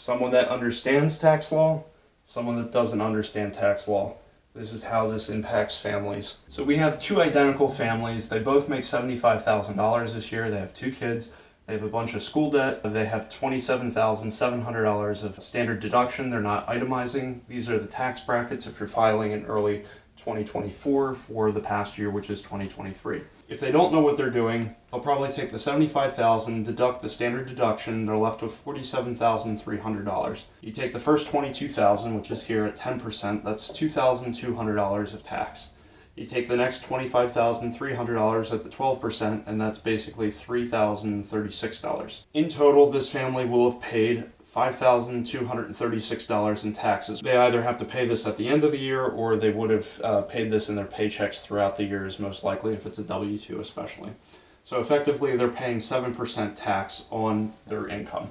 someone that understands tax law, someone that doesn't understand tax law. This is how this impacts families. So we have two identical families. They both make $75,000 this year. They have two kids. They have a bunch of school debt. They have $27,700 of standard deduction. They're not itemizing. These are the tax brackets if you're filing in early 2024 for the past year, which is 2023. If they don't know what they're doing, they'll probably take the $75,000, deduct the standard deduction, they're left with $47,300. You take the first $22,000, which is here at 10%, that's $2,200 of tax. You take the next $25,300 at the 12%, and that's basically $3,036. In total, this family will have paid $5,236 in taxes. They either have to pay this at the end of the year, or they would have paid this in their paychecks throughout the years, most likely if it's a W-2 especially. So effectively, they're paying 7% tax on their income.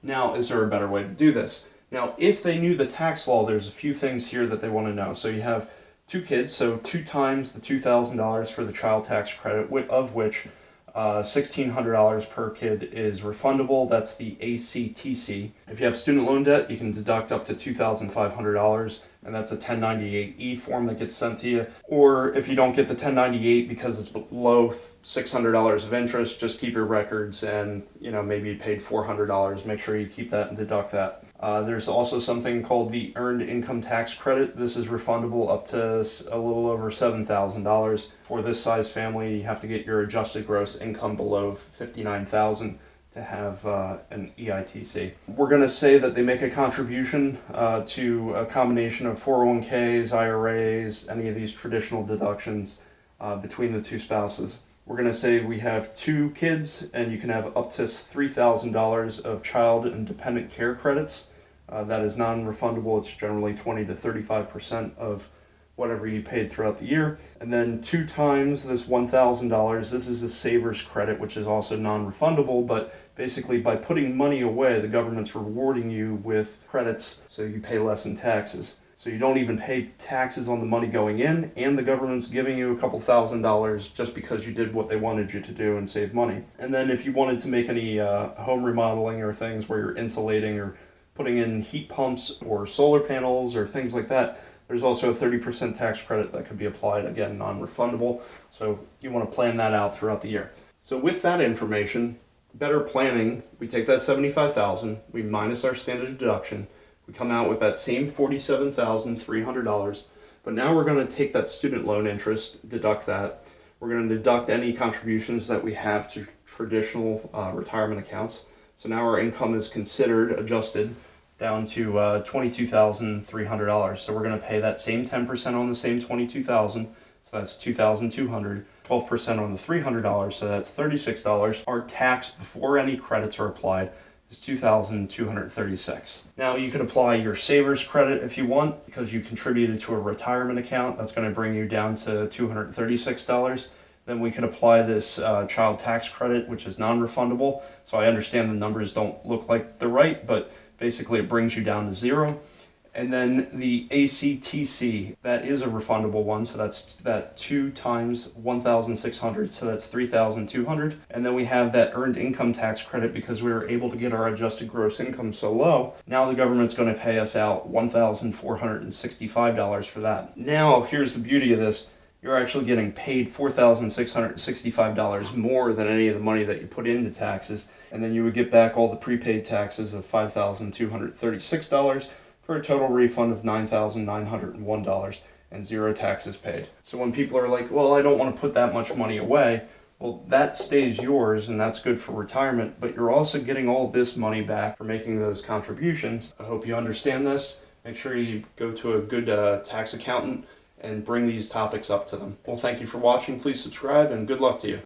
Now, is there a better way to do this? Now, if they knew the tax law, there's a few things here that they want to know. So you have two kids, so 2 times the $2,000 for the child tax credit, of which $1,600 per kid is refundable. That's the ACTC. If you have student loan debt, you can deduct up to $2,500, and that's a 1098E form that gets sent to you. Or if you don't get the 1098 because it's below $600 of interest, just keep your records and maybe you paid $400. Make sure you keep that and deduct that. There's also something called the Earned Income Tax Credit. This is refundable up to a little over $7,000. For this size family, you have to get your adjusted gross income below $59,000 to have an EITC. We're going to say that they make a contribution to a combination of 401ks, IRAs, any of these traditional deductions between the two spouses. We're going to say we have two kids, and you can have up to $3,000 of child and dependent care credits. That is non-refundable. It's generally 20 to 35% of whatever you paid throughout the year. And then 2 times this $1,000, this is a saver's credit, which is also non-refundable, but basically by putting money away, the government's rewarding you with credits so you pay less in taxes. So you don't even pay taxes on the money going in, and the government's giving you a couple $1,000s just because you did what they wanted you to do and save money. And then if you wanted to make any home remodeling or things where you're insulating or putting in heat pumps or solar panels or things like that, there's also a 30% tax credit that could be applied, again, non-refundable. So you want to plan that out throughout the year. So with that information, better planning, we take that $75,000, we minus our standard deduction, we come out with that same $47,300, but now we're going to take that student loan interest, deduct that. We're going to deduct any contributions that we have to traditional retirement accounts. So now our income is considered adjusted down to $22,300. So we're going to pay that same 10% on the same $22,000, so that's $2,200, 12% on the $300, so that's $36. Our tax before any credits are applied is $2,236. Now you can apply your saver's credit if you want, because you contributed to a retirement account. That's going to bring you down to $236. Then we can apply this child tax credit, which is non-refundable. So I understand the numbers don't look like they're right, but basically it brings you down to zero. And then the ACTC, that is a refundable one, so that's that 2 times 1,600, so that's 3,200. And then we have that earned income tax credit because we were able to get our adjusted gross income so low. Now the government's going to pay us out $1,465 for that. Now here's the beauty of this. You're actually getting paid $4,665 more than any of the money that you put into taxes, and then you would get back all the prepaid taxes of $5,236 for a total refund of $9,901 and 0 taxes paid. So when people are like, well, I don't want to put that much money away, well, that stays yours and that's good for retirement, but you're also getting all this money back for making those contributions. I hope you understand this. Make sure you go to a good tax accountant and bring these topics up to them. Well, thank you for watching. Please subscribe and good luck to you.